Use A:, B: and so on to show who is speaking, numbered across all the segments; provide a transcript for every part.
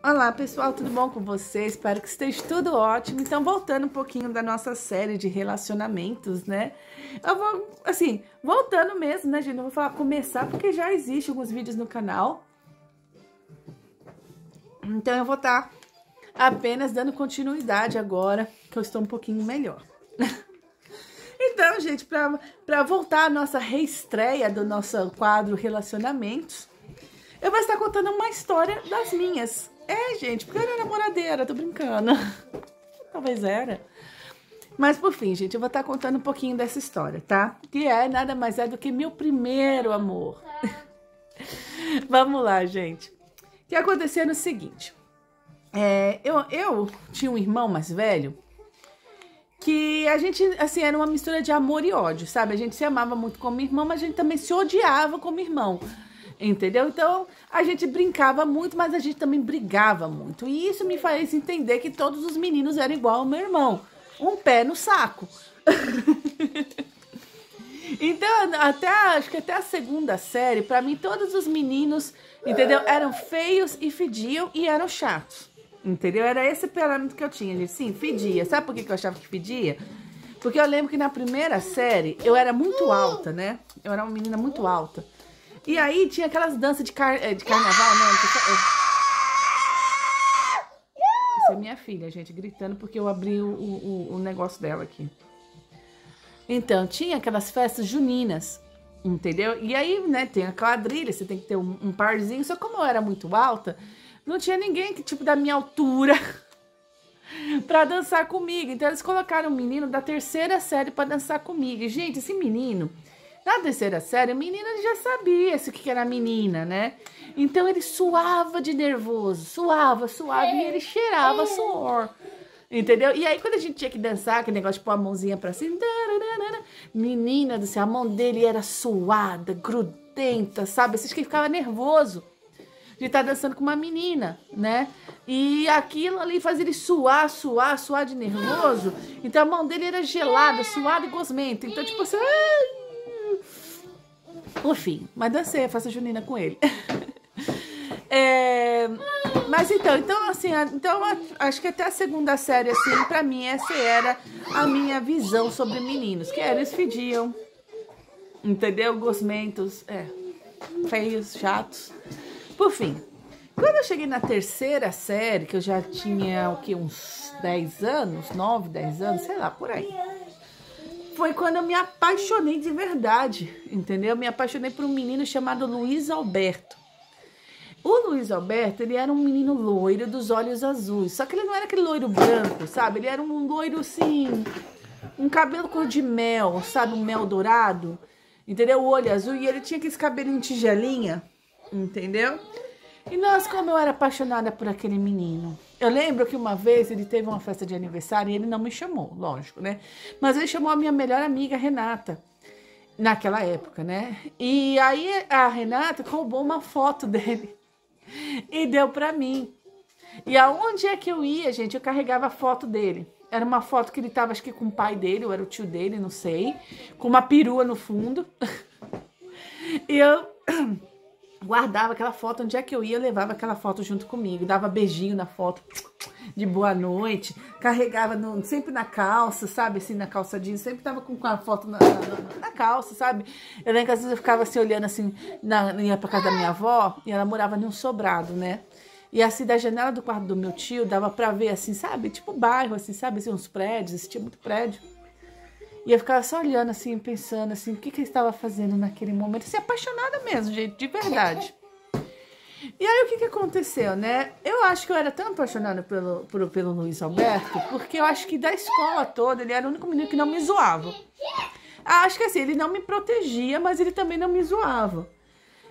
A: Olá pessoal, tudo bom com vocês? Espero que esteja tudo ótimo. Então, voltando um pouquinho da nossa série de relacionamentos, né? Eu vou, assim, voltando mesmo, né, gente? Não vou falar começar porque já existe alguns vídeos no canal. Então, eu vou estar apenas dando continuidade agora, que eu estou um pouquinho melhor. Então, gente, para voltar à nossa reestreia do nosso quadro Relacionamentos, eu vou estar contando uma história das minhas. Gente, porque eu era namoradeira, tô brincando. Talvez era. Mas, por fim, gente, eu vou estar contando um pouquinho dessa história, tá? Que nada mais é do que meu primeiro amor. Vamos lá, gente. O que aconteceu no seguinte. Eu tinha um irmão mais velho que a gente, assim, era uma mistura de amor e ódio, sabe? A gente se amava muito como irmão, mas a gente também se odiava como irmão. Entendeu? Então, a gente brincava muito, mas a gente também brigava muito. E isso me faz entender que todos os meninos eram igual ao meu irmão. Um pé no saco. Então, acho que até a segunda série, pra mim, todos os meninos, entendeu? Eram feios e fediam e eram chatos. Entendeu? Era esse parâmetro que eu tinha, gente. Sim, fedia. Sabe por que eu achava que fedia? Porque eu lembro que na primeira série, eu era muito alta, né? Eu era uma menina muito alta. E aí tinha aquelas danças de carnaval, né? Isso é minha filha, gente, gritando porque eu abri o negócio dela aqui. Então, tinha aquelas festas juninas, entendeu? E aí, né, tem a quadrilha, você tem que ter um parzinho. Só como eu era muito alta, não tinha ninguém que, tipo, da minha altura pra dançar comigo. Então, eles colocaram um menino da terceira série pra dançar comigo. E, gente, esse menino... Na terceira série, o menino já sabia o que era menina, né? Então ele suava de nervoso, suava, e ele cheirava suor, entendeu? E aí quando a gente tinha que dançar, aquele negócio de pôr a mãozinha pra cima, menina do céu, a mão dele era suada, grudenta, sabe? Assim que ele ficava nervoso de estar dançando com uma menina, né? E aquilo ali fazia ele suar de nervoso. Então a mão dele era gelada, suada e gosmenta. Então tipo assim... Enfim, mas dancei, faço junina com ele. Mas então assim, acho que até a segunda série, assim, pra mim, essa era a minha visão sobre meninos, que eles fediam, entendeu? Gosmentos, feios, chatos. Por fim, quando eu cheguei na terceira série, que eu já tinha, o quê, uns 10 anos, 9, 10 anos, sei lá, por aí. Foi quando eu me apaixonei de verdade, entendeu? Eu me apaixonei por um menino chamado Luiz Alberto. O Luiz Alberto, ele era um menino loiro dos olhos azuis. Só que ele não era aquele loiro branco, sabe? Ele era um loiro, assim, um cabelo cor de mel, sabe? Um mel dourado, entendeu? O olho azul. E ele tinha aqueles cabelinhos tigelinha, entendeu? E nossa, como eu era apaixonada por aquele menino. Eu lembro que uma vez ele teve uma festa de aniversário e ele não me chamou, lógico, né? Mas ele chamou a minha melhor amiga, Renata, naquela época, né? E aí a Renata roubou uma foto dele e deu pra mim. E aonde é que eu ia, gente? Eu carregava a foto dele. Era uma foto que ele tava, acho que com o pai dele, ou era o tio dele, não sei. Com uma perua no fundo. E eu... guardava aquela foto, onde é que eu ia, eu levava aquela foto junto comigo, dava beijinho na foto, de boa noite, carregava sempre na calça, sabe, assim, na calça jeans, sempre tava com a foto na calça, sabe. Eu lembro que às vezes eu ficava assim, olhando assim, ia pra casa da minha avó, e ela morava num sobrado, né, e assim, da janela do quarto do meu tio, dava pra ver assim, sabe, tipo bairro, assim, sabe, assim, uns prédios, existia muito prédio. E eu ficava só olhando assim, pensando assim, o que ele estava fazendo naquele momento. Assim, apaixonada mesmo, gente, de verdade. E aí, o que aconteceu, né? Eu acho que eu era tão apaixonada pelo Luiz Alberto, porque eu acho que da escola toda, ele era o único menino que não me zoava. Acho que assim, ele não me protegia, mas ele também não me zoava.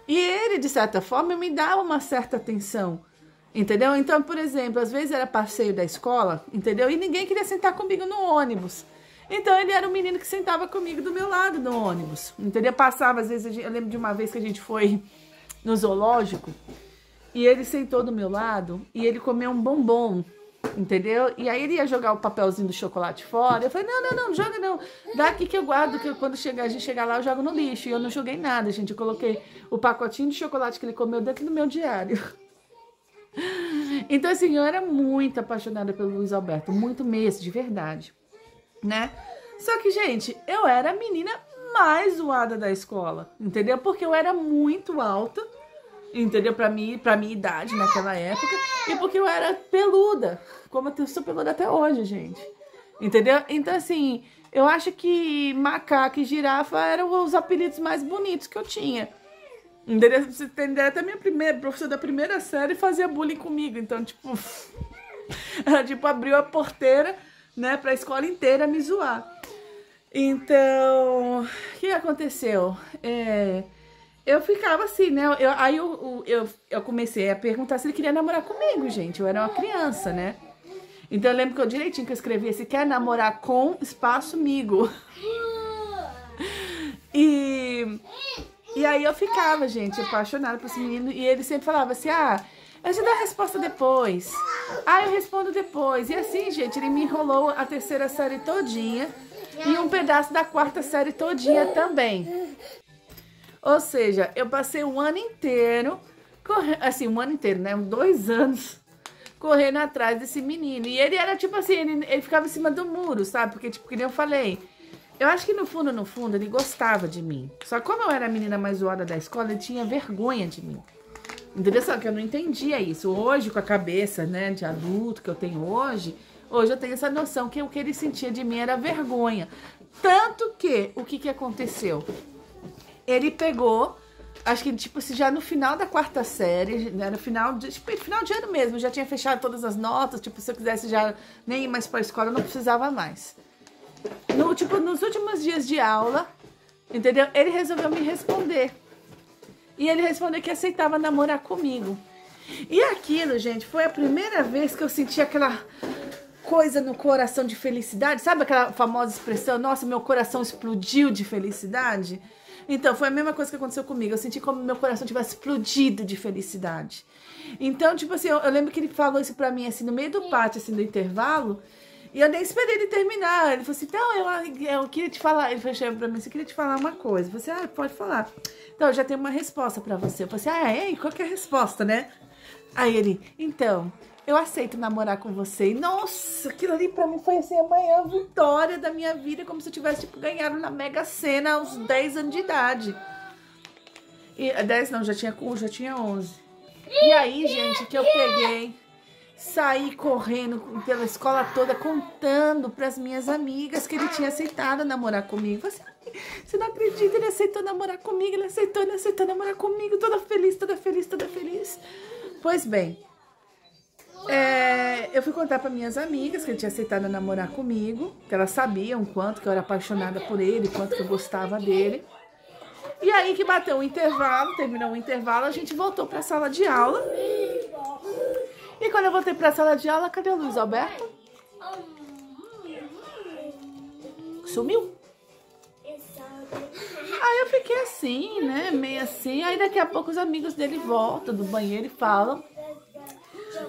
A: E ele, de certa forma, me dava uma certa atenção, entendeu? Então, por exemplo, às vezes era passeio da escola, entendeu? E ninguém queria sentar comigo no ônibus. Então, ele era um menino que sentava comigo do meu lado no ônibus, entendeu? Passava, às vezes, eu lembro de uma vez que a gente foi no zoológico e ele sentou do meu lado e ele comeu um bombom, entendeu? E aí ele ia jogar o papelzinho do chocolate fora. Eu falei, não joga não. Dá aqui que eu guardo, que quando a gente chegar lá eu jogo no lixo. E eu não joguei nada, gente. Eu coloquei o pacotinho de chocolate que ele comeu dentro do meu diário. Então, assim, eu era muito apaixonada pelo Luiz Alberto, muito mesmo, de verdade, né? Só que, gente, eu era a menina mais zoada da escola, entendeu? Porque eu era muito alta, entendeu? Pra minha idade naquela época, e porque eu era peluda, como eu sou peluda até hoje, gente, entendeu? Então, assim, eu acho que macaco e girafa eram os apelidos mais bonitos que eu tinha. Entendeu? Pra você entender, até minha professora da primeira série fazia bullying comigo. Então, tipo, ela tipo, abriu a porteira, né, pra escola inteira me zoar. Então, o que aconteceu? Eu ficava assim, né? Aí eu comecei a perguntar se ele queria namorar comigo, gente. Eu era uma criança, né? Então eu lembro que eu direitinho que eu escrevia se quer namorar com espaço migo. E aí eu ficava, gente, apaixonada por esse menino. E ele sempre falava assim, eu te dou a resposta depois. Eu respondo depois. E assim, gente, ele me enrolou a terceira série todinha. E um pedaço da quarta série todinha também. Ou seja, eu passei um ano inteiro, assim, um ano inteiro, né? 2 anos, correndo atrás desse menino. E ele era tipo assim, ele ficava em cima do muro, sabe? Porque, tipo, que nem eu falei... Eu acho que no fundo, ele gostava de mim. Só que como eu era a menina mais zoada da escola, ele tinha vergonha de mim. Entendeu? Só que eu não entendia isso. Hoje, com a cabeça, né, de adulto que eu tenho hoje eu tenho essa noção que o que ele sentia de mim era vergonha. Tanto que, o que aconteceu? Ele pegou, acho que, tipo, já no final da quarta série, né, no final de ano mesmo, já tinha fechado todas as notas, tipo, se eu quisesse já nem ir mais pra escola, eu não precisava mais. Nos últimos dias de aula, entendeu? Ele resolveu me responder. E ele respondeu que aceitava namorar comigo. E aquilo, gente, foi a primeira vez que eu senti aquela coisa no coração de felicidade. Sabe aquela famosa expressão, nossa, meu coração explodiu de felicidade? Então, foi a mesma coisa que aconteceu comigo. Eu senti como meu coração tivesse explodido de felicidade. Então, tipo assim, eu lembro que ele falou isso pra mim, assim, no meio do pátio, assim, do intervalo. E eu nem esperei ele terminar. Ele falou assim, então, eu queria te falar. Ele falou pra mim, eu queria te falar uma coisa. Eu falei assim, pode falar. Então, eu já tenho uma resposta pra você. Eu falei assim, qual que é a resposta, né? Aí ele, então, eu aceito namorar com você. E, nossa, aquilo ali pra mim foi assim, a maior vitória da minha vida. Como se eu tivesse, tipo, ganhado na Mega Sena aos 10 anos de idade. E, 10 não, já tinha 11. E aí, gente, que eu peguei... Saí correndo pela escola toda, contando para as minhas amigas que ele tinha aceitado namorar comigo. Você não acredita, ele aceitou namorar comigo, ele aceitou namorar comigo, toda feliz, toda feliz, toda feliz. Pois bem, eu fui contar para minhas amigas que ele tinha aceitado namorar comigo, que elas sabiam o quanto que eu era apaixonada por ele, quanto que eu gostava dele. E aí que bateu o intervalo, terminou o intervalo, a gente voltou para a sala de aula. E quando eu voltei pra sala de aula, cadê o Luiz Alberto? Sumiu. Aí eu fiquei assim, né, meio assim. Aí daqui a pouco os amigos dele voltam do banheiro e falam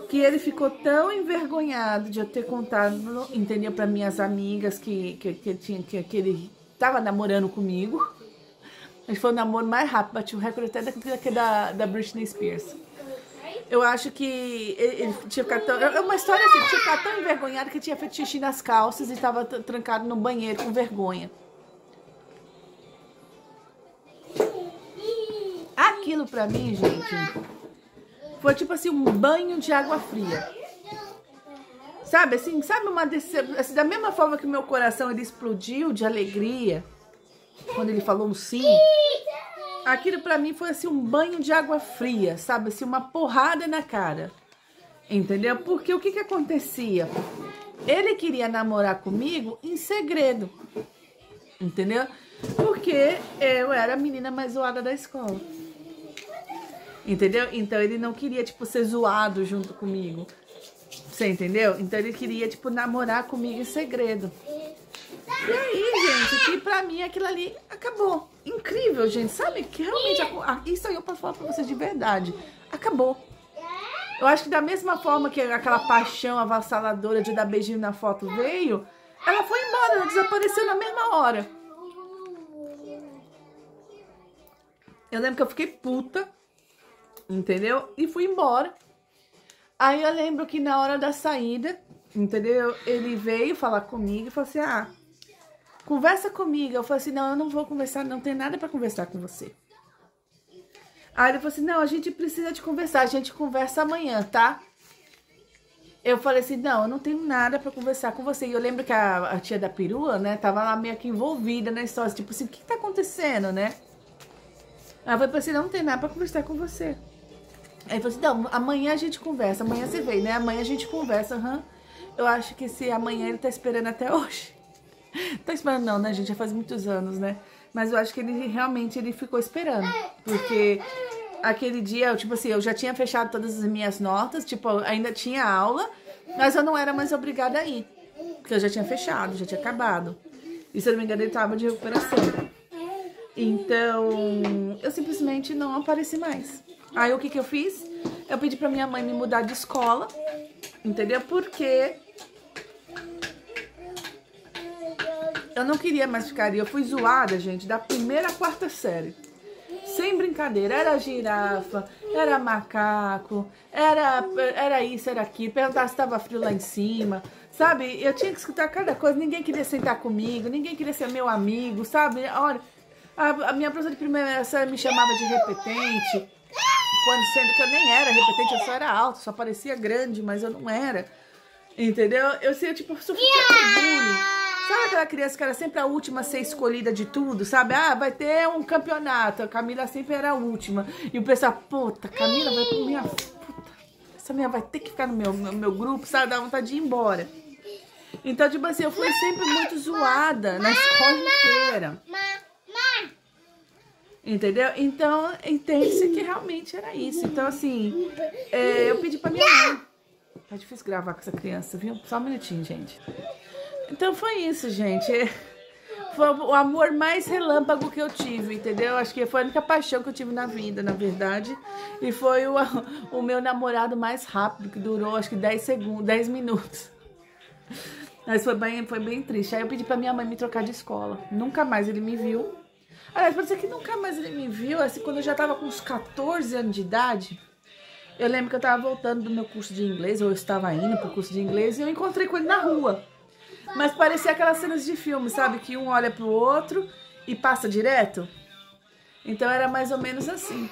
A: que ele ficou tão envergonhado de eu ter contado, entendeu, pra minhas amigas que ele tava namorando comigo. Mas foi o namoro mais rápido, bati o recorde até da Britney Spears. Eu acho que ele tinha ficado tão... É uma história assim, ele tinha ficado tão envergonhado que tinha feito xixi nas calças e estava trancado no banheiro com vergonha. Aquilo pra mim, gente, foi tipo assim, um banho de água fria. Sabe assim, uma decepção, assim, da mesma forma que o meu coração ele explodiu de alegria quando ele falou um sim. Aquilo pra mim foi assim um banho de água fria, sabe? Assim, uma porrada na cara. Entendeu? Porque o que acontecia? Ele queria namorar comigo em segredo. Entendeu? Porque eu era a menina mais zoada da escola. Entendeu? Então ele não queria, tipo, ser zoado junto comigo. Você entendeu? Então ele queria, tipo, namorar comigo em segredo. E aí, gente, que pra mim aquilo ali acabou. Incrível, gente. Sabe que realmente, isso aí eu posso falar pra vocês de verdade. Acabou. Eu acho que da mesma forma que aquela paixão avassaladora de dar beijinho na foto veio, ela foi embora, ela desapareceu na mesma hora. Eu lembro que eu fiquei puta, entendeu? E fui embora. Aí eu lembro que na hora da saída, entendeu? Ele veio falar comigo e falou assim, ah, conversa comigo. Eu falei assim, não, eu não vou conversar, não tem nada pra conversar com você. Aí ele falou assim, não, a gente precisa de conversar, a gente conversa amanhã, tá? Eu falei assim, não, eu não tenho nada pra conversar com você. E eu lembro que a tia da perua, né, tava lá meio que envolvida na história, tipo assim, o que tá acontecendo, né? Aí eu falei assim, não tem nada pra conversar com você. Aí ele falou assim, não, amanhã a gente conversa, amanhã você vem, né? Amanhã a gente conversa, Eu acho que se amanhã ele tá esperando até hoje. Tá esperando não, né, gente? Já faz muitos anos, né? Mas eu acho que ele realmente ficou esperando. Porque aquele dia, tipo assim, eu já tinha fechado todas as minhas notas, tipo, ainda tinha aula, mas eu não era mais obrigada a ir. Porque eu já tinha fechado, já tinha acabado. E se eu não me engano, ele tava de recuperação. Então, eu simplesmente não apareci mais. Aí o que que eu fiz? Eu pedi pra minha mãe me mudar de escola, entendeu? Porque eu não queria mais ficar ali. Eu fui zoada, gente, da primeira à quarta série. Sem brincadeira. Era girafa, era macaco, era isso, era aquilo. Perguntar se estava frio lá em cima, sabe? Eu tinha que escutar cada coisa. Ninguém queria sentar comigo, ninguém queria ser meu amigo, sabe? Olha, a minha professora de primeira série me chamava de repetente. Quando sendo que eu nem era repetente, eu só era alta, só parecia grande, mas eu não era. Entendeu? Eu tipo, sofria bullying. Sabe aquela criança que era sempre a última a ser escolhida de tudo, sabe? Ah, vai ter um campeonato, a Camila sempre era a última. E o pessoal, puta, Camila vai pro minha... Puta, essa minha vai ter que ficar no meu grupo, sabe? Dá vontade de ir embora. Então, tipo assim, eu fui sempre muito zoada na escola inteira. Entendeu? Então, entende-se que realmente era isso. Então, assim, eu pedi pra minha mãe. Tá difícil gravar com essa criança, viu? Só um minutinho, gente. Então, foi isso, gente. Foi o amor mais relâmpago que eu tive, entendeu? Acho que foi a única paixão que eu tive na vida, na verdade. E foi o meu namorado mais rápido, que durou, acho que 10 segundos, 10 minutos. Mas foi bem triste. Aí eu pedi pra minha mãe me trocar de escola. Nunca mais ele me viu. Aliás, pode ser que nunca mais ele me viu, assim, quando eu já tava com uns 14 anos de idade, eu lembro que eu tava voltando do meu curso de inglês, ou eu estava indo pro curso de inglês, e eu encontrei com ele na rua. Mas parecia aquelas cenas de filme, sabe? Que um olha pro outro e passa direto. Então era mais ou menos assim.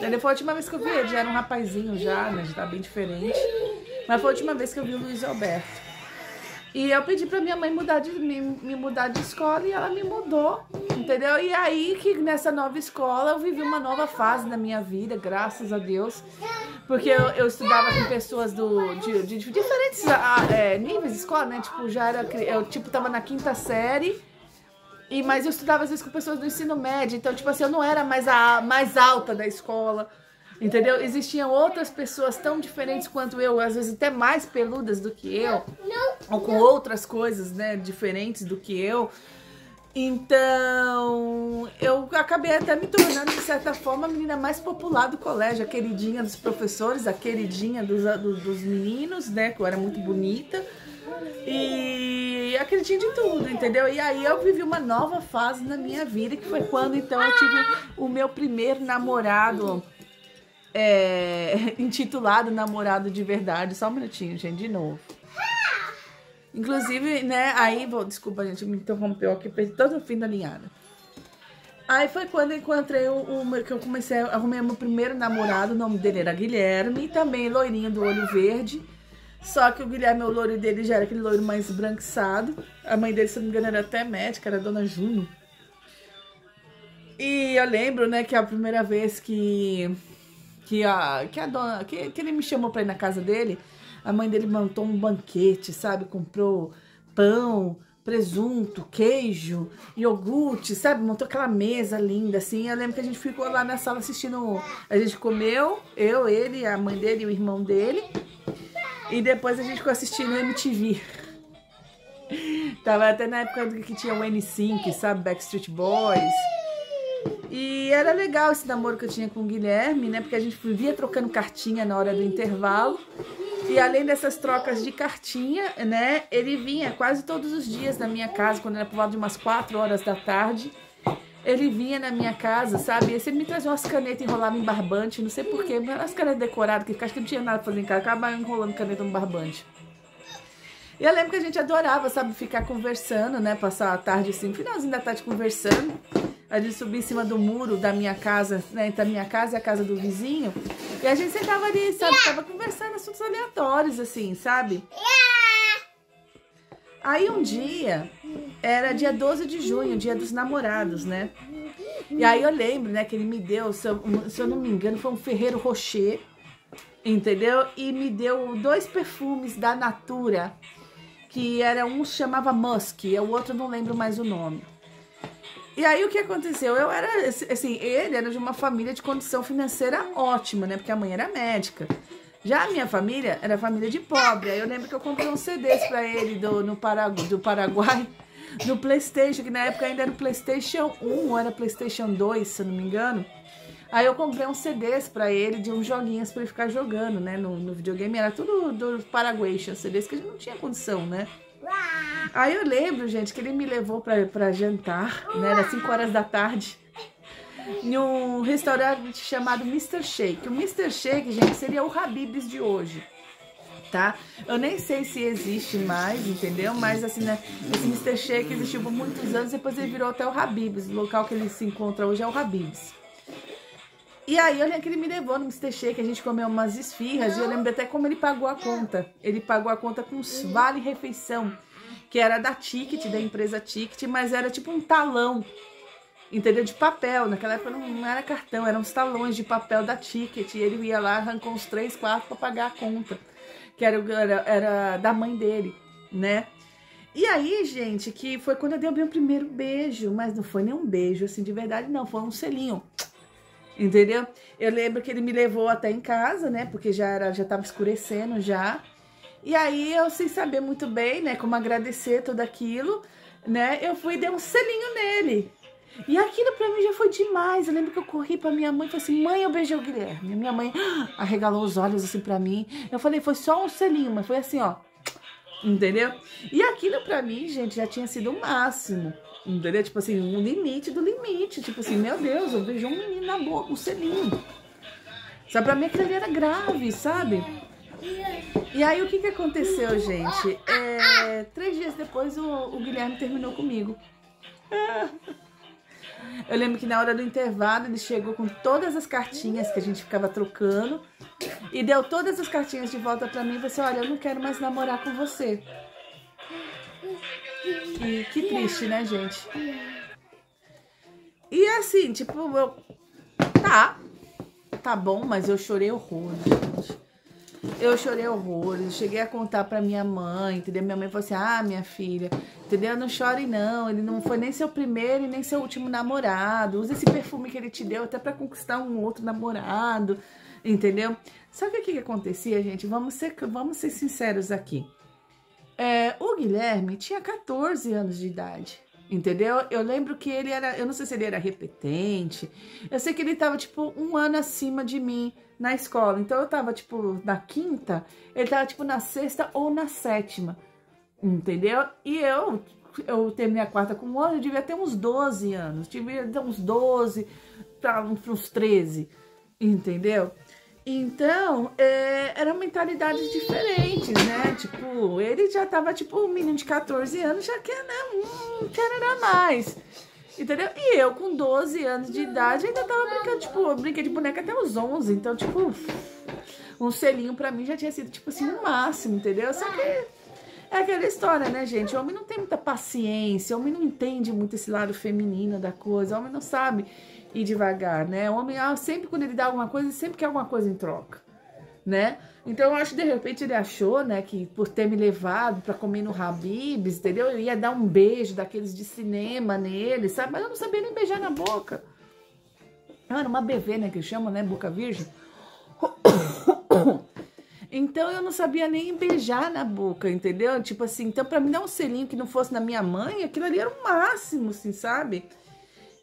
A: Daí foi a última vez que eu vi ele, já era um rapazinho já, né? Já tá bem diferente. Mas foi a última vez que eu vi o Luiz Alberto. E eu pedi pra minha mãe me mudar de escola e ela me mudou, entendeu? E aí que nessa nova escola eu vivi uma nova fase na minha vida, graças a Deus. Porque eu estudava com pessoas de diferentes níveis de escola, né? Tipo, eu tava na quinta série, mas eu estudava às vezes com pessoas do ensino médio. Então, tipo assim, eu não era mais a mais alta da escola. Entendeu? Existiam outras pessoas tão diferentes quanto eu, às vezes até mais peludas do que eu, ou com outras coisas, né, diferentes do que eu. Então, eu acabei até me tornando, de certa forma, a menina mais popular do colégio, a queridinha dos professores, a queridinha dos meninos, né, que eu era muito bonita. E a queridinha de tudo, entendeu? E aí eu vivi uma nova fase na minha vida, que foi quando, então, eu tive o meu primeiro namorado... intitulado Namorado de Verdade. Só um minutinho, gente, de novo. Inclusive, né, aí, desculpa, gente, me interrompeu aqui, perdi todo o fim da linhada. Aí foi quando eu encontrei que eu comecei a arrumar meu primeiro namorado, o nome dele era Guilherme, também loirinho do olho verde. Só que o Guilherme, o loiro dele já era aquele loiro mais esbranquiçado. A mãe dele, se não me engano, era até médica, era a Dona Juno. E eu lembro, né, que a primeira vez que ele me chamou pra ir na casa dele, a mãe dele montou um banquete, sabe? Comprou pão, presunto, queijo, iogurte, sabe? Montou aquela mesa linda, assim. Eu lembro que a gente ficou lá na sala assistindo... A gente comeu, ele, a mãe dele e o irmão dele. E depois a gente ficou assistindo MTV. Tava até na época que tinha o N5, sabe? Backstreet Boys. E era legal esse namoro que eu tinha com o Guilherme, né? Porque a gente vivia trocando cartinha na hora do intervalo. E além dessas trocas de cartinha, né? Ele vinha quase todos os dias na minha casa, quando era por volta de umas 4 horas da tarde. Ele vinha na minha casa, sabe? E sempre me trazia umas canetas enroladas em barbante, não sei porquê, mas as canetas decoradas, que acho que não tinha nada pra fazer em casa, acabava enrolando caneta no barbante. E eu lembro que a gente adorava, sabe, ficar conversando, né? Passar a tarde assim, finalzinho da tarde conversando. A gente subia em cima do muro da minha casa, né? Entre a minha casa e a casa do vizinho. E a gente sentava ali, sabe? Tava conversando assuntos aleatórios, assim, sabe? Aí um dia, era dia 12 de junho, dia dos namorados, né? E aí eu lembro, né, que ele me deu, se eu não me engano, foi um Ferrero Rocher, entendeu? E me deu 2 perfumes da Natura, que era um chamava Musk, e o outro não lembro mais o nome. E aí o que aconteceu? Eu era, assim, ele era de uma família de condição financeira ótima, né? Porque a mãe era médica. Já a minha família era família de pobre. Aí eu lembro que eu comprei uns CDs pra ele do Paraguai, do PlayStation, que na época ainda era o PlayStation 1 ou era PlayStation 2, se eu não me engano. Aí eu comprei uns CDs pra ele de uns joguinhos pra ele ficar jogando, né? No videogame era tudo do Paraguai, CDs que a gente não tinha condição, né? Aí eu lembro, gente, que ele me levou pra jantar, né? Era 5 horas da tarde. Em um restaurante chamado Mr. Shake. O Mr. Shake, gente, seria o Habib's de hoje, tá? Eu nem sei se existe mais, entendeu? Mas assim, né? Esse Mr. Shake existiu por muitos anos, depois ele virou até o Habib's. O local que ele se encontra hoje é o Habib's. E aí eu lembro que ele me levou no Mr. Shake, a gente comeu umas esfirras, e eu lembro até como ele pagou a conta. Ele pagou a conta com vale-refeição, que era da Ticket, da empresa Ticket, mas era tipo um talão, entendeu? De papel. Naquela época não era cartão, eram uns talões de papel da Ticket. E ele ia lá, arrancou uns 3, 4 para pagar a conta, que era da mãe dele, né? E aí, gente, que foi quando eu dei o meu primeiro beijo, mas não foi nem um beijo, assim, de verdade, não. Foi um selinho, entendeu? Eu lembro que ele me levou até em casa, né? Porque já tava escurecendo já. E aí, eu sem saber muito bem, né? Como agradecer tudo aquilo, né? Eu fui e dei um selinho nele. E aquilo pra mim já foi demais. Eu lembro que eu corri pra minha mãe e falei assim: mãe, eu beijei o Guilherme. Minha mãe arregalou os olhos assim pra mim. Eu falei: foi só um selinho, mas foi assim, ó. Entendeu? E aquilo pra mim, gente, já tinha sido o máximo. Entendeu? Tipo assim, um limite do limite. Tipo assim, meu Deus, eu beijei um menino na boca, um selinho. Sabe, pra mim aquilo ali era grave, sabe? E aí o que aconteceu, gente? 3 dias depois o Guilherme terminou comigo. Eu lembro que na hora do intervalo ele chegou com todas as cartinhas que a gente ficava trocando e deu todas as cartinhas de volta pra mim e falou assim: olha, eu não quero mais namorar com você. Que triste, né, gente? E assim, tipo, tá bom, mas eu chorei horrores, gente. Eu chorei horrores, cheguei a contar pra minha mãe, entendeu? Minha mãe falou assim: ah, minha filha, entendeu? Não chore não, ele não foi nem seu primeiro e nem seu último namorado. Usa esse perfume que ele te deu até pra conquistar um outro namorado, entendeu? Só que o que acontecia, gente? Vamos ser sinceros aqui. O Guilherme tinha 14 anos de idade, entendeu? Eu lembro que ele era, eu não sei se ele era repetente, eu sei que ele tava, tipo, 1 ano acima de mim na escola. Então eu tava, tipo, na 5ª, ele tava, tipo, na 6ª ou na 7ª, entendeu? E eu terminei a 4ª com 1 ano, eu devia ter uns 12 anos, devia ter uns 12 para uns 13, entendeu? Então, eram mentalidades diferentes, né? Tipo, ele já tava, tipo, um menino de 14 anos, já quer, né? Quer mais, entendeu? E eu, com 12 anos de idade, ainda tava brincando, tipo, eu brinquei de boneca até os 11. Então, tipo, um selinho pra mim já tinha sido, tipo assim, o máximo, entendeu? Só que é aquela história, né, gente? O homem não tem muita paciência, o homem não entende muito esse lado feminino da coisa, o homem não sabe ir devagar, né? O homem, sempre quando ele dá alguma coisa, ele sempre quer alguma coisa em troca, né? Então eu acho que de repente ele achou, né, que por ter me levado pra comer no Habib's, entendeu? Eu ia dar um beijo daqueles de cinema nele, sabe? Mas eu não sabia nem beijar na boca. Era uma BV, né, que chama, né? Boca virgem. Então eu não sabia nem beijar na boca, entendeu? Tipo assim, então pra mim dar um selinho que não fosse na minha mãe, aquilo ali era o máximo, assim, sabe?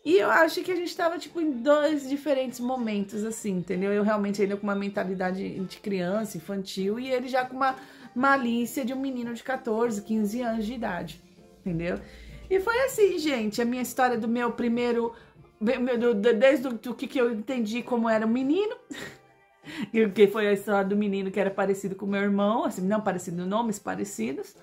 A: E eu acho que a gente tava, tipo, em 2 diferentes momentos, assim, entendeu? Eu realmente ainda com uma mentalidade de criança, infantil, e ele já com uma malícia de um menino de 14, 15 anos de idade, entendeu? E foi assim, gente, a minha história do meu primeiro desde o que eu entendi como era o menino, que foi a história do menino que era parecido com o meu irmão, assim, não parecido, nomes parecidos,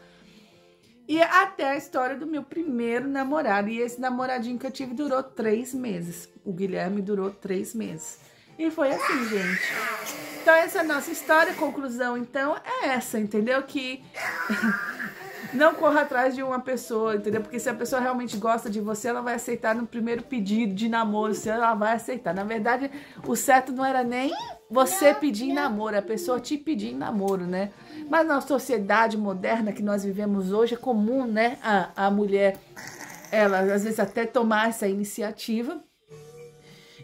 A: e até a história do meu primeiro namorado. E esse namoradinho que eu tive durou 3 meses. O Guilherme durou 3 meses. E foi assim, gente. Então essa é a nossa história. A conclusão, então, é essa, entendeu? Que não corra atrás de uma pessoa, entendeu? Porque se a pessoa realmente gosta de você, ela vai aceitar no primeiro pedido de namoro, se ela vai aceitar. Na verdade, o certo não era nem você pedir em namoro, a pessoa te pedir em namoro, né? Mas na sociedade moderna que nós vivemos hoje, é comum, né, a mulher, ela às vezes até tomar essa iniciativa.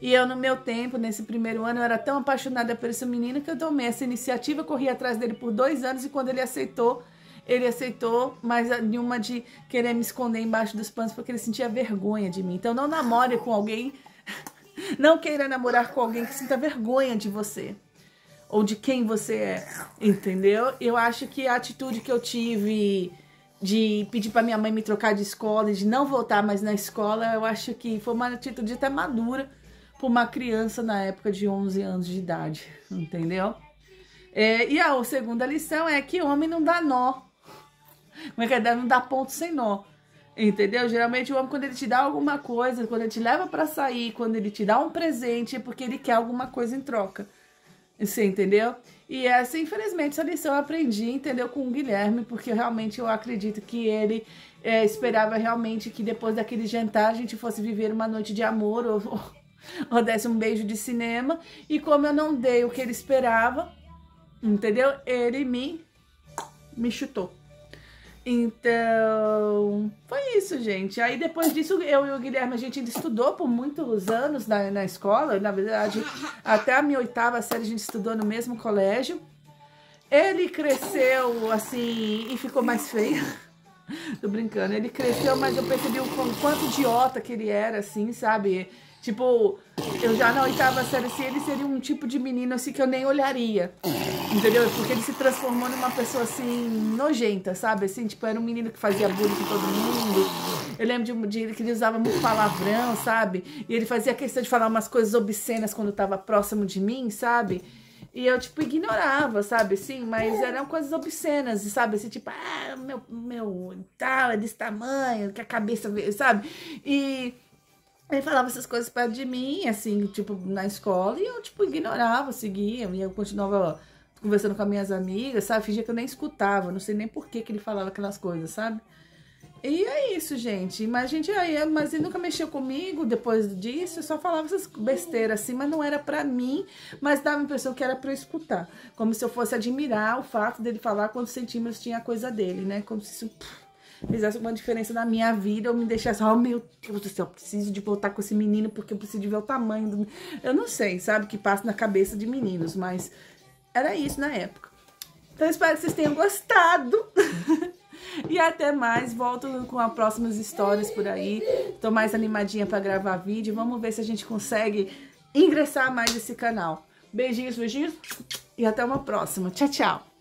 A: E eu, no meu tempo, nesse primeiro ano, eu era tão apaixonada por esse menino que eu tomei essa iniciativa, corri atrás dele por 2 anos, e quando ele aceitou, mas nenhuma de querer me esconder embaixo dos panos, porque ele sentia vergonha de mim. Então não namore com alguém, não queira namorar com alguém que sinta vergonha de você, ou de quem você é, entendeu? Eu acho que a atitude que eu tive de pedir para minha mãe me trocar de escola e de não voltar mais na escola, eu acho que foi uma atitude até madura para uma criança na época de 11 anos de idade, entendeu? E a segunda lição é que homem não dá nó. Como é que é? Não dá ponto sem nó. Entendeu? Geralmente o homem, quando ele te dá alguma coisa, quando ele te leva pra sair, quando ele te dá um presente, é porque ele quer alguma coisa em troca. Você entendeu? E essa, infelizmente, essa lição eu aprendi, entendeu? Com o Guilherme, porque realmente eu acredito que ele esperava realmente que depois daquele jantar a gente fosse viver uma noite de amor, ou desse um beijo de cinema. E como eu não dei o que ele esperava, entendeu? Ele me chutou. Então, foi isso, gente. Aí depois disso, eu e o Guilherme, a gente ainda estudou por muitos anos na escola. Na verdade, até a minha 8ª série a gente estudou no mesmo colégio. Ele cresceu, assim, e ficou mais feio. Tô brincando. Ele cresceu, mas eu percebi o quanto idiota que ele era, assim, sabe? Tipo, eu já na 8ª série, assim, ele seria um tipo de menino, assim, que eu nem olharia, entendeu? Porque ele se transformou numa pessoa, assim, nojenta, sabe? Assim, tipo, era um menino que fazia bullying com todo mundo. Eu lembro de que ele usava muito palavrão, sabe? E ele fazia questão de falar umas coisas obscenas quando tava próximo de mim, sabe? E eu, tipo, ignorava, sabe, assim, mas eram coisas obscenas, sabe, assim, tipo, meu tal, é desse tamanho, que a cabeça, sabe? E ele falava essas coisas perto de mim, assim, tipo, na escola, e eu, tipo, ignorava, seguia, e eu continuava conversando com as minhas amigas, sabe? Fingia que eu nem escutava, não sei nem por que ele falava aquelas coisas, sabe? E é isso, gente. Mas ele nunca mexeu comigo depois disso, eu só falava essas besteiras assim, mas não era pra mim, mas dava a impressão que era pra eu escutar. Como se eu fosse admirar o fato dele falar quantos centímetros tinha a coisa dele, né? Como se isso fizesse uma diferença na minha vida, ou me deixasse, oh meu Deus do céu, eu preciso de voltar com esse menino porque eu preciso de ver o tamanho do... Eu não sei, sabe, o que passa na cabeça de meninos, mas era isso na época. Então eu espero que vocês tenham gostado. E até mais, volto com as próximas histórias por aí. Tô mais animadinha pra gravar vídeo. Vamos ver se a gente consegue ingressar mais nesse canal. Beijinhos, beijinhos. E até uma próxima. Tchau, tchau.